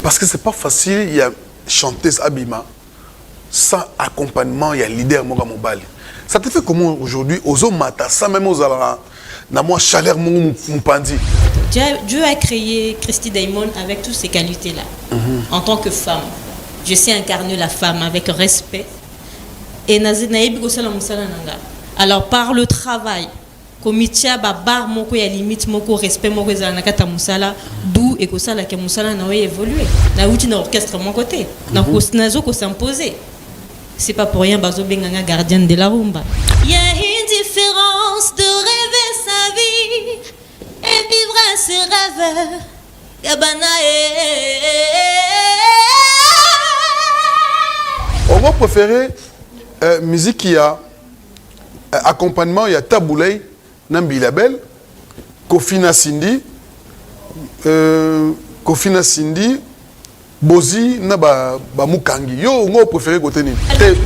Parce que c'est pas facile, il y a chanteuse Abima, sans accompagnement, il y a leader Moga Mobali. Ça te fait comment aujourd'hui, aux hommes matin, sans même aux alara, dans moi chaleur mon pandi. Dieu a créé Christy Diamond avec toutes ces qualités-là. En tant que femme, je sais incarner la femme avec respect. Et alors par le travail, komitia babar moko ya limite moko respect moko ezana kata musala d'où et que ça la que musala na évoluer. Na outil na orchestre mon côté. Na nazo ko s'imposer. C'est pas pour rien bazo benganga gardienne de la rumba. Il y a une différence de rêver sa vie et vivre ses rêves. On va préférer musique qui a accompagnement, il y a Taboulay, Nambi Label, Kofina Cindy, Bozi, Naba Mukangi. Yo, on préféré côté ni.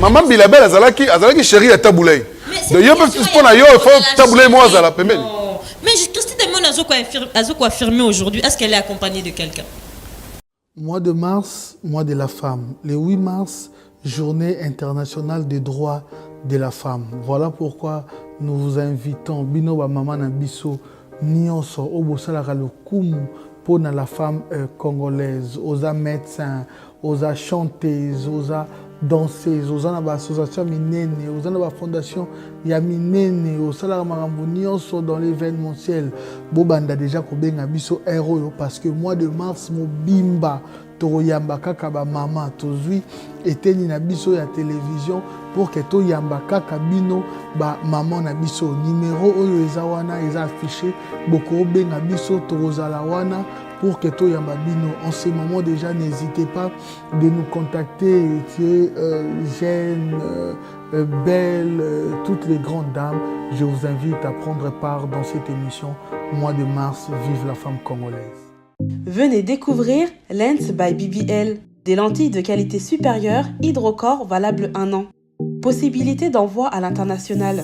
Maman Bilabel, Azalaki chérie à Taboulay. De yo peut se yo, il faut Taboulay moi à la pemelle. Mais Christy Diamond a quoi affirmer aujourd'hui. Est-ce qu'elle est accompagnée de quelqu'un? Mois de mars, mois de la femme. Le 8 mars, journée internationale des droits de la femme. Voilà pourquoi nous vous invitons, Bino ba Maman na biso, Nyonso, Obosalara le Kumu, pour la femme congolaise, aux médecins, aux chanteuses, aux danseuses, aux associations minene, aux fondations Yaminene, aux salaires Nyonso dans l'événementiel. Bobanda déjà kobenga biso héros parce que mois de mars, mo bimba. Yamba kaka ba mama tozui eteni na biso ya télévision pour que to yamba kaka bino ba maman na biso numéro oyo eza wana eza affiché boko benga biso tozala wana pour que to yamba bino. En ce moment déjà n'hésitez pas de nous contacter Jeanne, Belle, toutes les grandes dames. Je vous invite à prendre part dans cette émission mois de mars. Vive la femme congolaise. Venez découvrir Lens by BBL, des lentilles de qualité supérieure hydrocore valables 1 an. Possibilité d'envoi à l'international.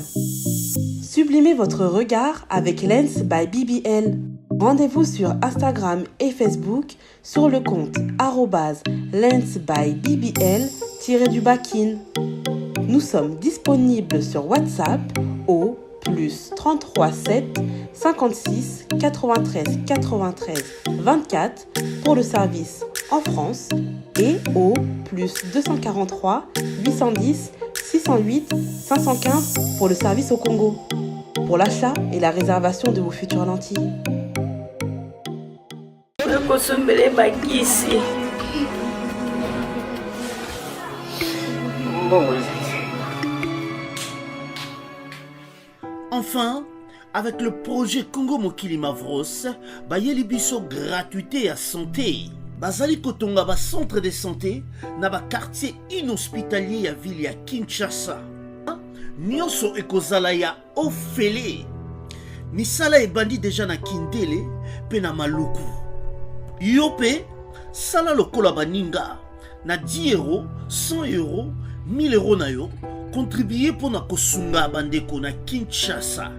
Sublimez votre regard avec Lens by BBL. Rendez-vous sur Instagram et Facebook sur le compte @lensbybbl_kin. Nous sommes disponibles sur WhatsApp au +33 7 56 93 93 24 pour le service en France et au +243 810 608 515 pour le service au Congo. Pour l'achat et la réservation de vos futures lentilles. Enfin, avec le projet Congo Mokili Mavros, bayeli biso gratuité à santé. Bazali kotonga ba centre de santé na ba quartier inhospitalier ya ville ya Kinshasa. Nyonso ekozala ya ofele. Misala ebandi déjà na Kindele pe na Maluku. Yope sala lokola baninga na 10 €, 100 €, 1000 € na yo. Contribuer pour na kosunga bandeko na Kinshasa.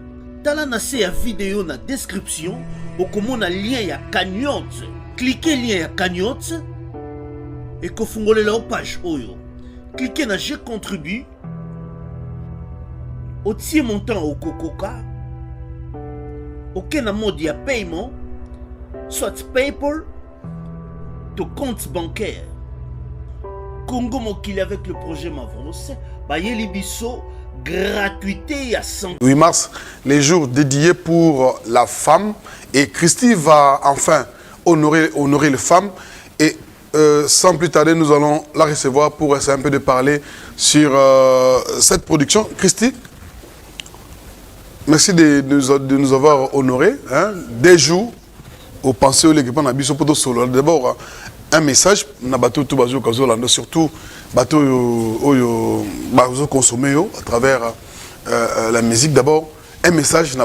Tala na se ya vidéo na description okomona lien ya cagnotte. Cliquez lien ya cagnotte et kofungolela la page oyo. Cliquez na je contribue. Otie montant au kokoka. Aucun mode ya paiement, soit PayPal, to compte bancaire. Congo Mokili avec le projet Mavros, bayeli biso gratuité à 100. 8 mars, les jours dédiés pour la femme, et Christy va enfin honorer les femmes, et sans plus tarder nous allons la recevoir pour essayer un peu de parler sur cette production. Christy, merci de nous avoir honorés, hein, des jours au pensée au l'équipement d'Abisso Poto Solo. D'abord, un message, surtout bateau consommer à travers la musique. D'abord, un message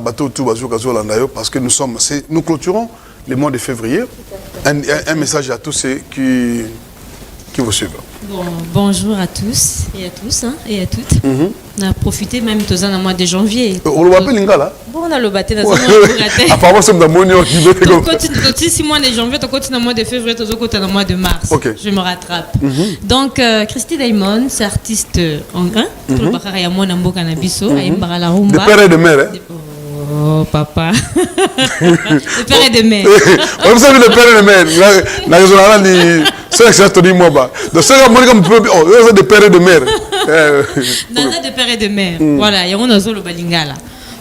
parce que nous clôturons le mois de février. Un message à tous ceux qui vous suivent. Bon, bonjour à tous et à tous et à toutes. On a profité même tous en mois de janvier. On le appelle Lingala. Bon, on a le battu dans apparemment, c'est dans mon qui veut continue 6 mois de janvier, tu continues dans mois de février, tu continues dans mois de mars. Okay. Je me rattrape. Donc, Christy Diamond, c'est artiste en un. Pour le Bakara Yamon Ambo Canabiso, à Imbara Rumba. De père et de mère. Oh, papa. De père et de mère. Vous savez, le père et de mère. La raison là, c'est que c'est moi. Donc, c'est comme de père et de mère. De père et de mère. Voilà, il y a un le balingala.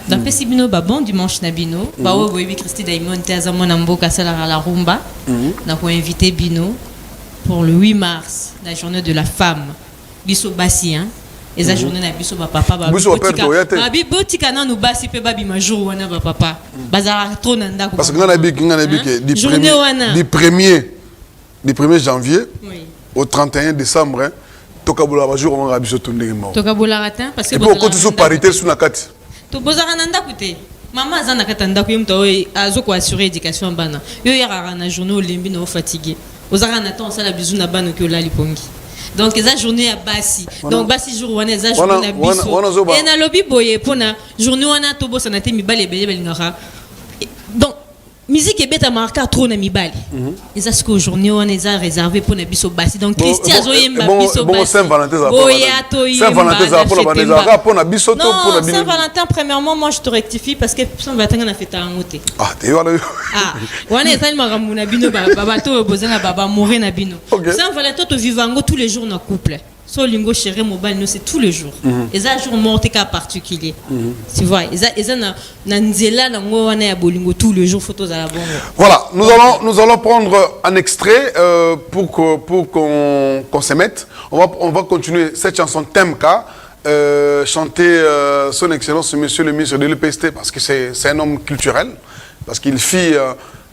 D'après Sibino Babon, dimanche Nabino, Bao Boyebi Christy Diamond, Tazamon Ambo Kassala la Rumba. Nous avons invité Bino pour le 8 mars, la journée de la femme. Biso Bassi, hein. Et la journée na biso ba papa ba botika na no basi pe babi majour wana ba papa bazara trop nanda ko parce que ngana bi du 1er janvier au 31 décembre tokabola ba jour on a biso tonde mo tokabola ratin parce que pour côté sous parité sous na kati to bozara nanda kote mama azana katanda ko yimto azoko assurer éducation bana yo yara na journée olembi no fatigué ozara na temps ça la bizu na bana ko la lipongi. Donc, la journée à Bassi. Donc, Bassi jour, on a la journée à Bisso. Et na lobby boye pour la journée, on a Tobo, ça n'a été mi balé, donc, musique est bête à marquer trop na mi balé. Et ça, ce qu'aujourd'hui, on est réservé pour la Bisso Bassi. Donc, Christian Zoyemba Bisso Bassi. Bon, Saint-Valentin, pour la Bisso. Non, Saint-Valentin, premièrement, moi, je te rectifie parce que Saint-Valentin, on a fait un moté. Ah, t'es là. Ah, on est allé à Bino, Babato, Bozana, Baba, mourir na Bino. Saint-Valentin, tu vis tous les jours dans le couple. So lingo chéri mobile nous c'est tous les jours. Et ça jour morte cas particulier. Tu vois, et ça na nzela na ngwana ya bolingo tous les jours photos à la bongo. Voilà, nous allons prendre un extrait pour qu'on se mette. On va continuer cette chanson Temka chanter son excellence monsieur le ministre de l'EPST parce que c'est un homme culturel parce qu'il fit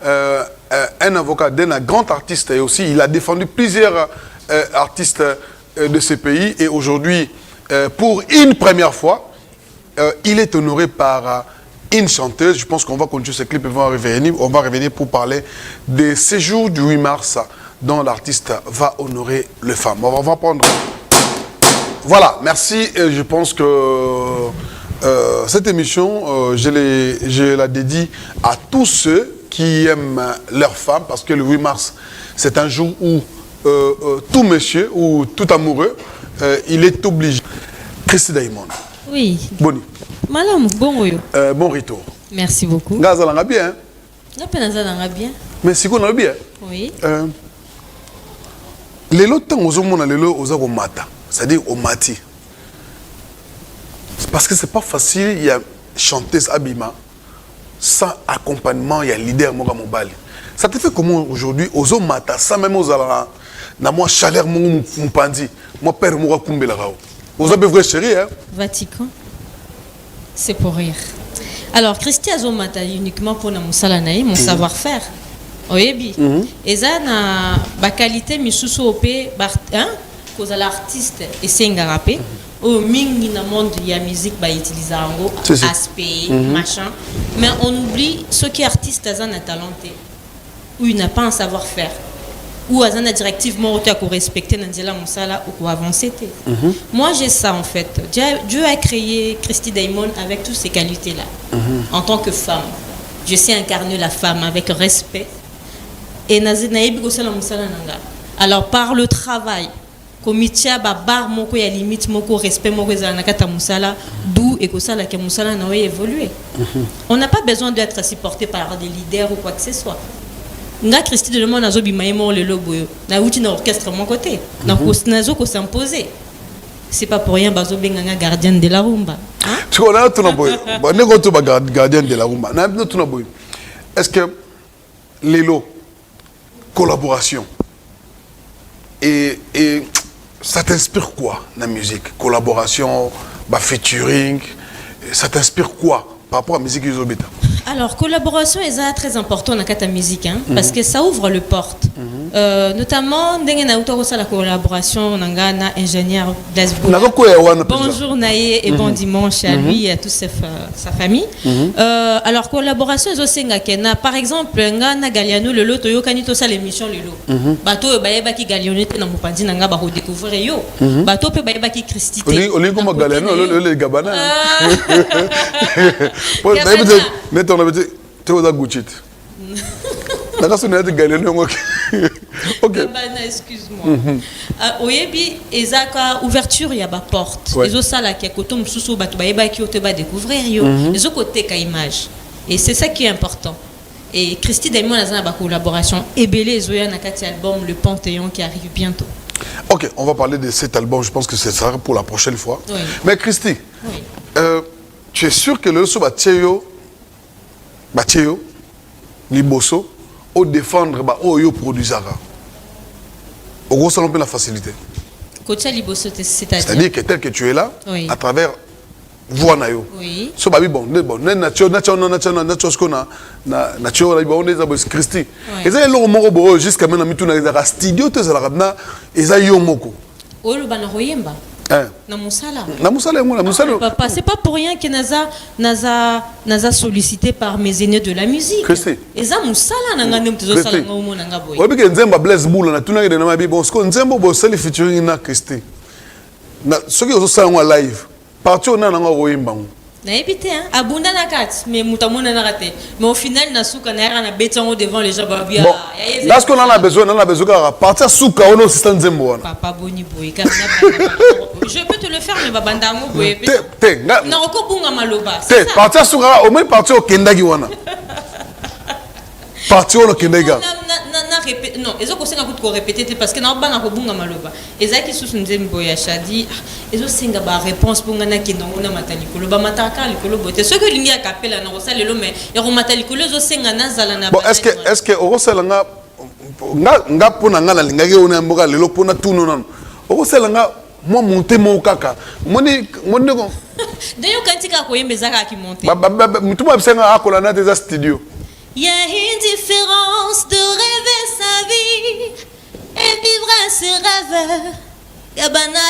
un avocat d'un grand artiste et aussi il a défendu plusieurs artistes de ce pays et aujourd'hui, pour une première fois, il est honoré par une chanteuse. Je pense qu'on va continuer ce clip et on va revenir pour parler des séjours du 8 mars dont l'artiste va honorer les femmes. On va prendre... Voilà, merci. Et je pense que cette émission, je la dédie à tous ceux qui aiment leurs femmes parce que le 8 mars, c'est un jour où tout monsieur ou tout amoureux, il est obligé. Christy Diamond. Oui. Boni. Madame, bon retour. Merci beaucoup. Gazalanga bien. Bien. Mais si on a bien. Oui. Les lots temps aux hommes, les lots aux mata, c'est-à-dire au mati. Parce que c'est pas facile, il y a chanteuse Abima, sans accompagnement, il y a leader Moga Mobali. Ça te fait comment aujourd'hui aux hommes mata, sans même aux alara. Na moi chaleur mon pandi moi père moi kumbe la rao vous avez vrai chéri hein Vatican c'est pour rire alors Christy Azomata uniquement pour na musala naï mon savoir-faire oyebi et ça na ba qualité misusu opé hein cause l'artiste et singa rapé au mingi na monde ya musique ba utiliser ngo aspect machin mais on oublie ceux qui artistes azana talenté où il n'a pas un savoir-faire ou azana directement autant qu'on respecter Nandela Moussala ou qu'on avancer. Moi j'ai ça en fait. Dieu a créé Christy Diamond avec toutes ces qualités-là. En tant que femme, je sais incarner la femme avec respect. Et naïbi Moussala Nanga. Alors par le travail, komitia babar moko ya limite moko respect moko zanakata Moussala, d'où et que ça la Moussala n'a évolué. On n'a pas besoin d'être supporté par des leaders ou quoi que ce soit. Nga Christy de Diamond nazo bimaimo le lobo na uti na orchestre mon côté na nazo ko s'imposer c'est pas pour rien bazo benga gardienne de la rumba tu connais tout na boy ba ne ko to ba gardienne de la rumba na tout na boy est-ce que l'élo collaboration et ça t'inspire quoi la musique collaboration ba featuring ça t'inspire quoi par rapport à la musique Izobeta? Alors, collaboration est très important dans la musique, hein, parce que ça ouvre les portes. Notamment ndenge na uto la collaboration nanga na ingénieur Blasbo. Bonjour Naye et bon dimanche à lui et à toute sa famille. Alors collaboration zosenga kena par exemple nga na Galiano le loto yo kanito sa l'émission lelo. Bato bayeba ki Galiano te na mopandi nanga ba redécouvrir yo. Bato pe bayeba ki Christi te. Oli comme Galiano le Gabana. Mais on avait dit tu vas Gucci. Ok. Excuse-moi. Oyebi ezaka ouverture ya ba porte. Ezo sala ki koto mususu batu bayeba ki ote ba découvrir yo. Ezo côté ka image. Et c'est ça qui est important. Et Christy Daimon a ba collaboration ebele ezoya na kati album Le Panthéon qui arrive bientôt. Ok, on va parler de cet album, je pense que ce sera pour la prochaine fois. Oui. Mais Christy, tu es sûr que le Batcheyo Liboso au défendre au yo produisara au gros salon la facilité c'est-à-dire que tel que tu es là à travers voix nayo so babi bon nature Christy eza eloko moko bo jusqu'à maintenant mituna eza studio te za la eza yo moko olo bana royemba na musala papa c'est pas pour rien que naza sollicité par mes aînés de la musique et ça musala nanga nemtezo sala ngomo nanga boy obi ke nzemba Blaise Bula na tuna ke na mabi bon sko nzembo bo sali featuring na Christy na soki ozo sala ngwa live parti ona nanga royembango na évité hein abunda na kat mais mutamona na raté mais au final na souka na era na betango devant les gens ba bien là ce qu'on a besoin car partir souka ono système nzembo wana papa boni boy car je peux te le faire mais babanda ngo boy na okobunga maloba c'est ça partir souka au moins partir au kendagi wana partir au kendagi non ezo ko senga ko répéter parce que na bana ko bunga maloba ezaki susu nzembo ya shadi ezo senga ba réponse pour ngana ki ndongo na matalikolo ba mataka likolo bote ce que lingi akapela na rosalelo mais ya ko matalikolo ezo senga na zala na bon est-ce que rosala nga pona nga na lingaki ona mboka lelo pona tuno nano rosala nga moi monter mon kaka moni ko d'ailleurs quand tika ko yembezaka ki monter mutuma bisenga akola na des studio. Il y a une différence de rêver sa vie et vivre ses rêves. Gabana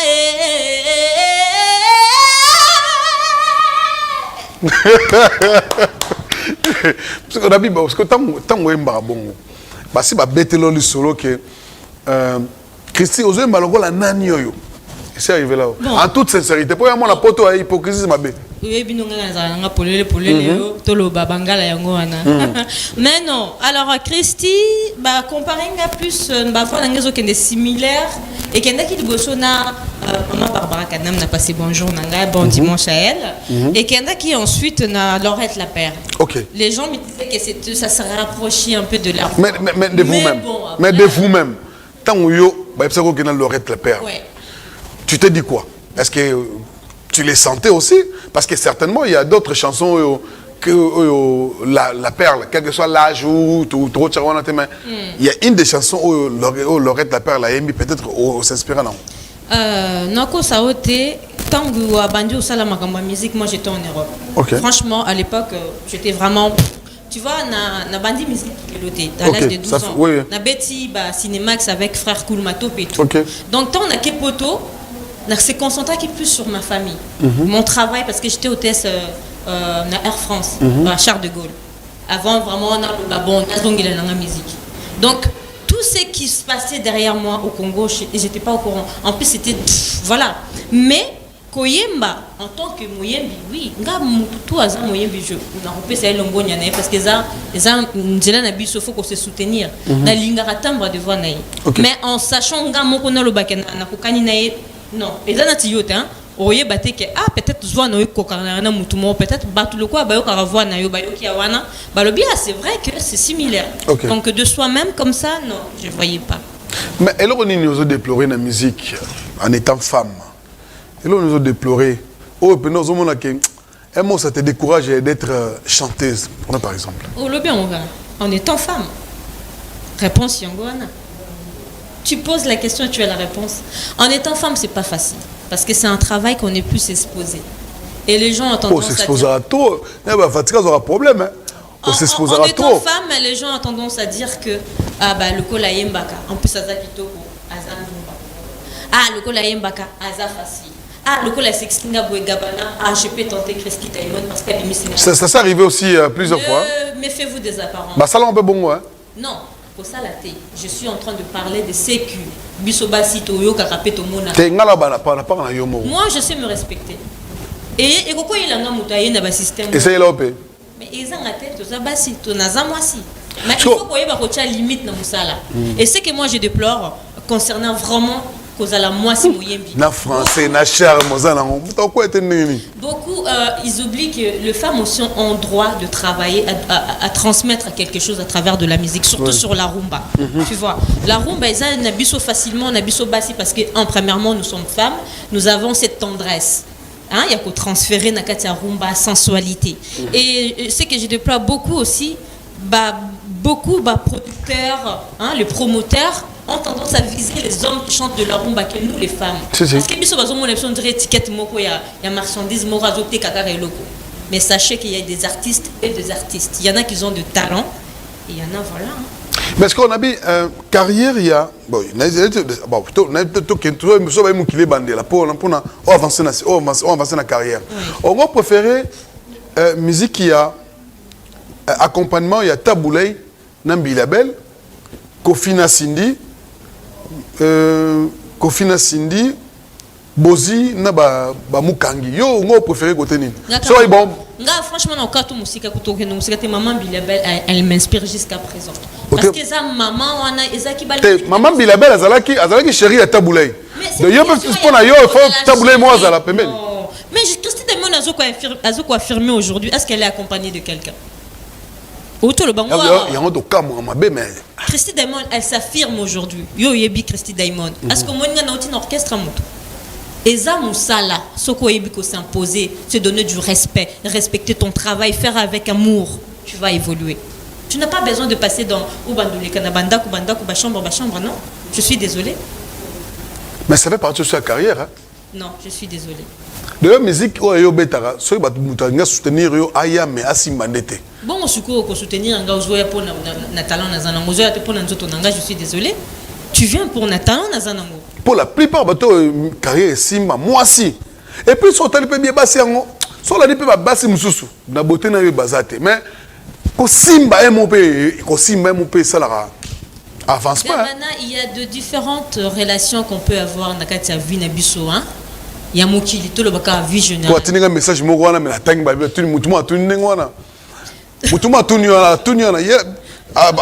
parce qu'on a dit parce que tant bon bah si bah bête le solo que Christy aux malongo la nani yo c'est arrivé là en toute sincérité pour moi la poto à hypocrisie ma bête. Mais non, alors Christy, bah comparé à plus, bah faut des similaires et qu'il y a qui na maman Barbara Kanam n'a passé bonjour nanga bon dimanche à elle et qu'il y a qui ensuite na Laurette la Père. Ok. Les gens me disaient que ça se rapprochait un peu de la. Mais de vous-même. Mais de vous-même. Tant où yo, bah c'est quoi que na Laurette la Père. Tu te dis quoi? Est-ce que tu les sentais aussi? Parce que certainement, il y a d'autres chansons que la perle, quel que soit l'âge ou tout, il y a une des chansons où Laurette la perle a aimé peut-être s'inspirer non? Non, ça a été tant que à Bandi au Salam à musique, moi j'étais en Europe. Okay. Franchement, à l'époque, j'étais vraiment. Tu vois, na Bandi musique à l'âge de 12 ans. Oui. Na Betty Cinemax avec frère Koulmato et tout. Okay. Donc, tant on a Kepoto. C'est concentré plus sur ma famille, mon travail, parce que j'étais hôtesse à Air France, à Charles de Gaulle. Avant, vraiment, on a la musique. Donc, tout ce qui se passait derrière moi au Congo, j'étais pas au courant. En plus, c'était... Voilà. Mais, Koyemba, en tant que Moyembi, oui, tout à Moyembi, je n'ai pas l'ongo parce que ça, il faut qu'on se soutenir. Dans l'ingaratambre de voix. Mais en sachant que le baken, non, et là tu yote hein, oye baté que peut-être zoa na kokana na mutumo peut-être batu le quoi bayo karavoi na yo bayo ki awana balobi c'est vrai que c'est similaire. Okay. Donc de soi-même comme ça non, je voyais pas. Mais elle on nous a déploré la musique en étant femme. Elle nous a déploré oh puis nous on a que un mot ça te décourage d'être chanteuse par exemple. Oh le bien on va en étant femme. Réponse yangoana. Tu poses la question et tu as la réponse. En étant femme, c'est pas facile. Parce que c'est un travail qu'on est plus exposé. Et les gens ont tendance à s'exposer à tout. Il y a un problème. on s'exposera trop. En étant femme, les gens ont tendance à dire que le kola yembaka, en plus ça kitoko, azamumba. Le kola yembaka, aza facile. Le kola sexinga boy gabana, je peux tenter Christy Diamond parce qu'elle est mise. Ça s'est arrivé aussi plusieurs fois. Méfiez-vous des apparences. Ça là on peut bon hein. Non, pour ça la thé. Je suis en train de parler de sécu. Bisobasi toyo kakapeto mona. Moi je sais me respecter. Et pourquoi il a un moutaïe dans le système? Et c'est là où peut. Mais ils ont la tête, tout ça, basi, tout n'a moi si. Mais il faut qu'on ait une limite dans ça là. Et ce que moi je déplore concernant vraiment cause à la moi si moyembi. Na français, na charme, mozana, on quoi était nini? Beaucoup ils oublient que les femmes aussi ont droit de travailler à transmettre quelque chose à travers de la musique, surtout sur la rumba. Tu vois, la rumba ils ont nabiso facilement, nabiso basi parce que premièrement nous sommes femmes, nous avons cette tendresse. Il y a qu'au transférer dans la rumba sensualité. Et ce que je déplore beaucoup aussi, beaucoup producteurs, les promoteurs ont tendance à viser les hommes qui chantent de la rumba que nous les femmes. Parce que nous sommes une étiquette, il y a marchandises, mais sachez qu'il y a des artistes et des artistes. Il y en a qui ont de talent et il y en a voilà. Mais est-ce qu'on a dit carrière, il y a on avancer la carrière. On va préférer musique qui a accompagnement, il y a Taboulay, Nambi Label, Kofina Cindy, Bozi, Naba Mukangi. Yo, on va préférer côté Nini. Soyez bon. Franchement, dans le musique, maman Bilabel, elle m'inspire jusqu'à présent. Parce que ça, maman, on a qui balance. Maman Bilabel, Azalaki chérie à Taboulay. De yo peut se yo, il faut Taboulay moi à la pemelle. Mais Christy Diamond a quoi affirmer aujourd'hui? Est-ce qu'elle est accompagnée de quelqu'un? Il y a un cas, mais Christy Diamond, elle s'affirme aujourd'hui. Yo yebi Christy Diamond. Est-ce que moi on a un orchestre moto? Eza Moussala, ce qu'il faut s'imposer, se donner du respect, respecter ton travail, faire avec amour, tu vas évoluer. Tu n'as pas besoin de passer dans Oubandoulé, Kanabanda, chambre, non. Je suis désolée. Mais ça fait partie de sa carrière. Hein? Non, je suis désolée. De la musique, yo betara, so ba mutanga soutenir yo aya mais asimandete. Bon, on ko soutenir nga ozoya pour na talent na zana, ozoya pour na nzoto nanga, je suis désolée. Tu viens pour na talent na zana. Pour la plupart bateau carrière simba moi si. Et puis sur tali pe bien bassi yango, sur la pe ba bassi mususu, na beauté na yo bazate. Mais ko simba mon pe salara. Avance pas. Il y a de différentes relations qu'on peut avoir dans la vie na biso hein. Il y a mokili to le baka visionnaire. Pour tenir un message mo wana mais la tangi ba tu mutuma tu ngwana. Mutuma tu nyona ya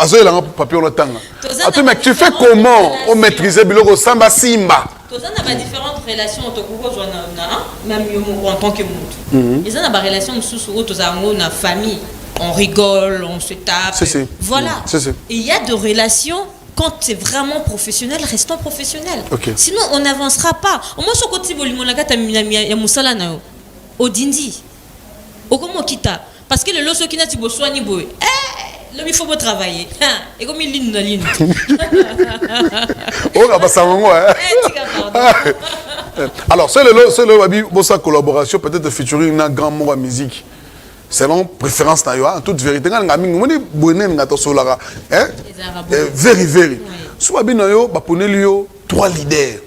azoy la papier on tanga. Attends mais tu fais comment on maîtriser biloko samba simba. Tous on a pas différentes relations entre koko na même en tant que monde. Ils ont des relations sous autres amours na famille. On rigole, on se tape. Voilà. Et il y a des relations quand c'est vraiment professionnel, restons professionnels. Okay. Sinon, on n'avancera pas. Au moins, sur le côté de Moussala, au Dindi, au Komokita. Parce que le loso qui n'a pas de soin, il faut travailler. Et comme il ligne dans ligne. Alors, c'est le collaboration, peut-être featuring une grande mot à musique. Selon préférence en toute vérité very soit bien yo ba ponelio 3 leaders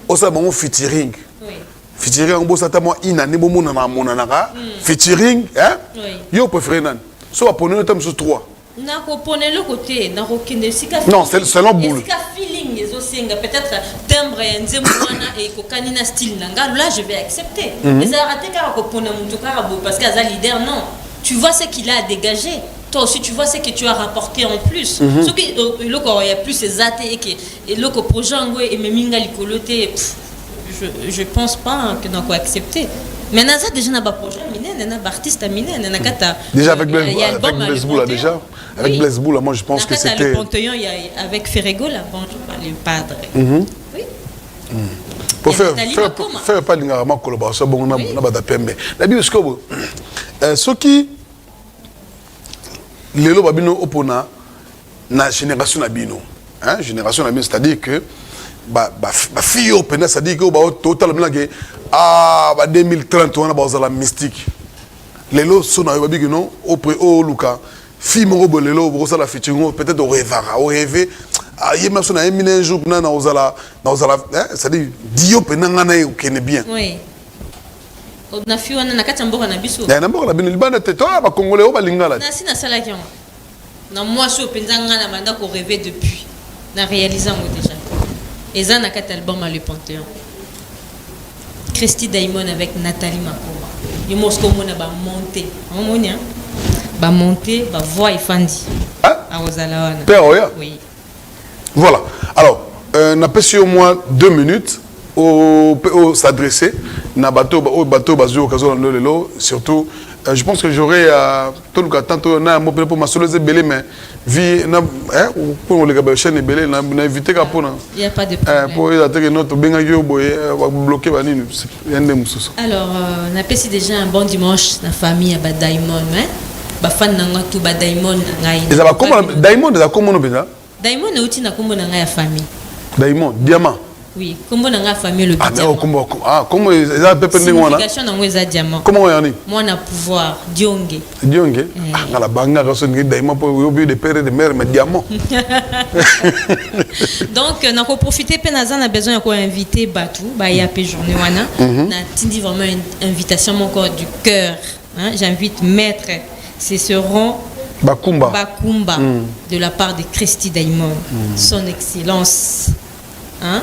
osa bango featuring featuring on bossa ta moi inane bo mona na monanaka featuring yo préféré nan soit ponelio tam sur 3 na ko ponelio côté na ko kende sika non c'est selon boule sika feeling ezo senga peut-être timbre ya nzembo wana et ko kanina style nanga là je vais accepter mais ça raté ka ko pona mutu ka bo parce que za leader non tu vois ce qu'il a à dégager. Toi aussi, tu vois ce que tu as rapporté en plus. Ce qui il y a plus ces athées et le projet et meminga likoloté. Je pense pas que nous allons accepter. Mais Naza déjà n'a pas projet miné, n'a pas artiste miné, n'a pas déjà avec Blaise Boula déjà. Avec Blaise Boula, moi je pense que c'était. Le Panthéon, il y a avec Ferrego là, bon, le padre. Oui. Pour faire pas une collaboration, bon, on a pas d'APM. La Bible, ce qui les lois babino opona na génération nabino hein génération nabino c'est-à-dire que ba fille opena c'est-à-dire que ba totalement que 2030 on a ba la mystique les lois sont na babino au luka film au bolelo au ça la featuring peut-être au rêvara au rêver il m'a sonné un jour na ozala ça dit dio penanga na ukene bien oui na fi wana na kati mboka na biso na mboka na bino libanda te to ba congolais o ba lingala na sina sala ki na moi so penzanga na manda ko rêver depuis na réaliser moi déjà et ça na kati album à le Panthéon Christy Diamond avec Nathalie Makoma yo mosko mona ba monter monia ba monter ba voix ifandi a ozala wana père oya oui voilà alors n'a pas sur moi 2 minutes au s'adresser na bateau bazo okazo na lelo surtout je pense que j'aurais tout le temps na mo pour ma solo belé mais vie na pour le gaba chaîne belé na invité ka pona il y a pas de problème pour attaquer notre benga yo boye bloquer banini yande mususu alors on a passé déjà un bon dimanche na famille à Diamond hein ba fan na ngatu ba Diamond ngai et ça va comment Diamond ça comment beza Diamond outi na kombo na ngai ya famille Diamond diamant oui kombo na ngai famille le diamant comment ça peut pending wana signification na ngwe za diamant comment yani moi na pouvoir dionge na la banga ka so ngi Diamond pour obi de père de mère mais diamant donc na ko profiter pe na za na besoin ko inviter batu ba ya pe journée wana na tindi vraiment une invitation mon corps du cœur hein j'invite maître ce seront Bakumba de la part de Christy Diamond son excellence hein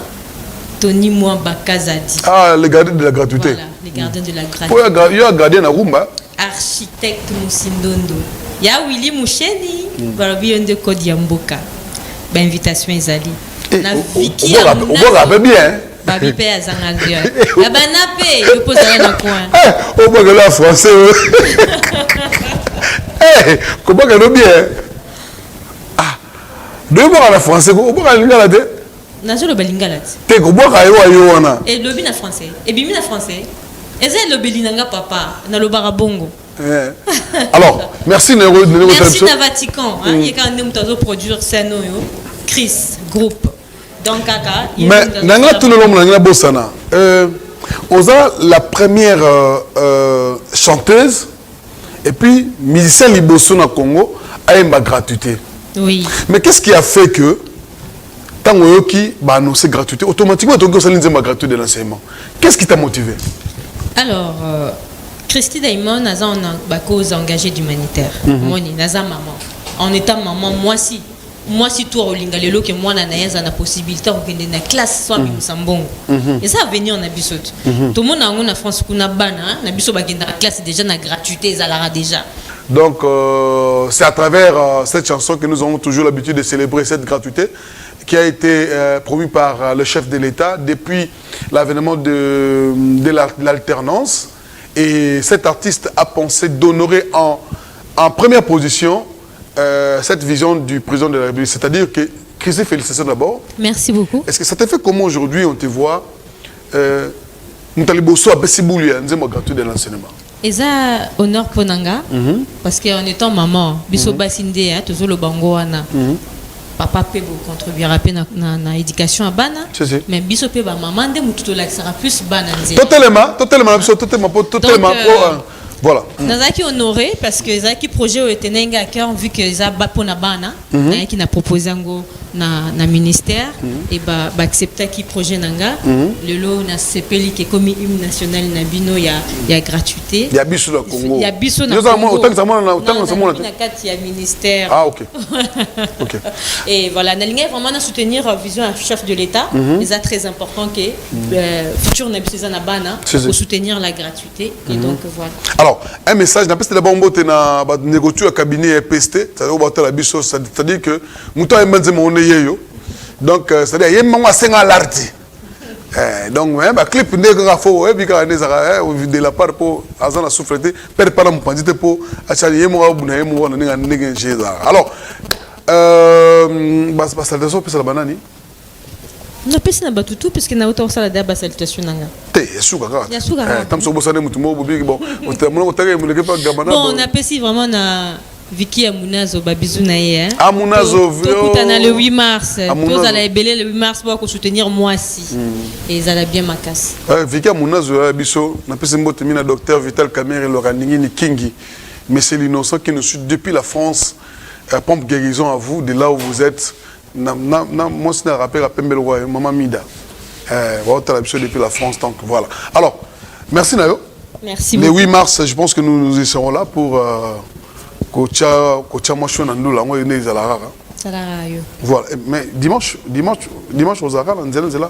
Tony Mwamba Kazadi les gardiens de la gratuité voilà les gardiens de la gratuité pour yo gardien na rumba architecte Musindondo ya Willy Musheni barabi onde code ya mboka ba invitation ezali na Vicky on va bien babi pe azanga dio ya banape yo posa na coin au boga la français comment que bien deux mots en français comment que lingala te nazo le balingala te comment que yo wana et le bin en français et bimi en français et ça le belinanga papa na le barabongo alors merci Nero de merci na Vatican hein il quand nous tazo produire scène yo Chris groupe donc kaka mais nanga tout le monde nanga bosana oza la première chanteuse et puis musicien liboso na Congo a une gratuité. Oui. Mais qu'est-ce qui a fait que tant que bah annoncer gratuité automatiquement tu as une gratuité de l'enseignement. Qu'est-ce qui t'a motivé? Alors Christy Diamond a une cause engagée d'humanitaire. Moi ni naza maman. En étant maman moi si toi au lingalelo que moi na naeza na possibilité de na classe soit musambongo. Et ça venir en abisot. Tout le monde en France kuna bana na biso ba na classe déjà na gratuité zalara déjà. Donc c'est à travers cette chanson que nous avons toujours l'habitude de célébrer cette gratuité qui a été promue par le chef de l'État depuis l'avènement de l'alternance. Et cet artiste a pensé d'honorer en première position cette vision du président de la République. C'est-à-dire que, Christy, félicitations d'abord. Merci beaucoup. Est-ce que ça te fait comment aujourd'hui on te voit Moutaliboso a Bessibouli, un gratuit de l'enseignement? Et ça, honneur pour Nanga, parce qu'en étant maman, biso basinde, toujours le bango wana. Papa peut contribuer à na éducation à bana, mais biso peut ba maman de mututo la sera plus bananze. Totalement. Voilà. Nazaki honoré parce que Zaki projet était nenga à cœur vu que za bapona bana, qui n'a proposé ngo na ministère et ba accepter qui projet nanga le lot na sepeli qui comme hymne national na bino ya gratuité. Ya biso na Congo. Ya biso na Congo. Autant que ça na kati ya ministère. Ah OK. OK. Et voilà, nalinga vraiment na soutenir vision un chef de l'État, c'est très important que futur na biso na bana pour soutenir la gratuité et donc voilà. Alors, un message, d'abord on négocier un cabinet PST, c'est-à-dire que mouton est donc c'est-à-dire il y a un senga l'arti. Donc un clip nègre faux et puis quand de la part pour azana souffleté perd pas la mpandite pour achali mo buna mo na nègre alors bas salutation pour la banane. Na pesi na batutu parce que na auto sala da salutation nanga. Te yasuka ka. Tam so bosane mutumo bobi bon. Bon, on a pesi vraiment na Vicky Amunazo babizu na ye hein. Amunazo tokutana le 8 mars. Tous à la ebele le 8 mars pour soutenir moi si. Et ça la bien makasi. Vicky Amunazo biso na pesi mbote mina docteur Vital Kamere Loraningi ni Kingi. Mais c'est l'innocent qui nous suit depuis la France pompe guérison à vous, de là où vous êtes. Moi, je me rappelle à Pembelwa, Maman Mida. Depuis la France, donc voilà. Alors, merci Nayo. Merci Le beaucoup. 8 mars, je pense que nous y serons là pour Kocha Moshon Andou, la moyenne des Alara. Voilà, mais dimanche aux Zara, on est là.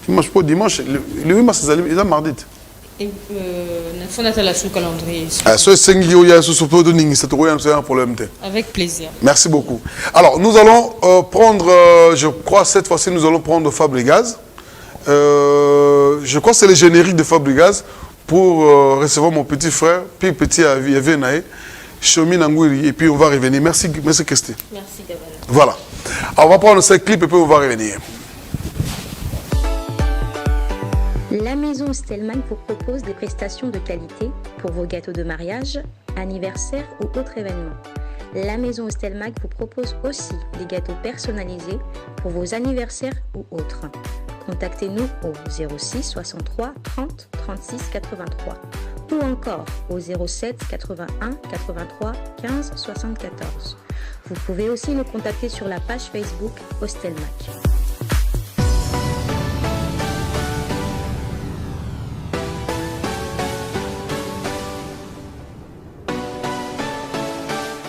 Dimanche, le 8 mars, c'est mardi. Il faut la sous calendrier. Avec plaisir. Merci beaucoup. Alors, nous allons prendre, je crois, cette fois-ci, nous allons prendre Fabregas. Je crois que c'est le générique de Fabregas pour recevoir mon petit frère, puis petit Avenae, Chomi Nangouri, et puis on va revenir. Merci Christy. Merci Gabana. Voilà. Alors, on va prendre ce clip et puis on va revenir. La maison Stelman vous propose des prestations de qualité pour vos gâteaux de mariage, anniversaire ou autres événements. La maison Stelmac vous propose aussi des gâteaux personnalisés pour vos anniversaires ou autres. Contactez-nous au 06 63 30 36 83 ou encore au 07 81 83 15 74. Vous pouvez aussi nous contacter sur la page Facebook Hostelmac.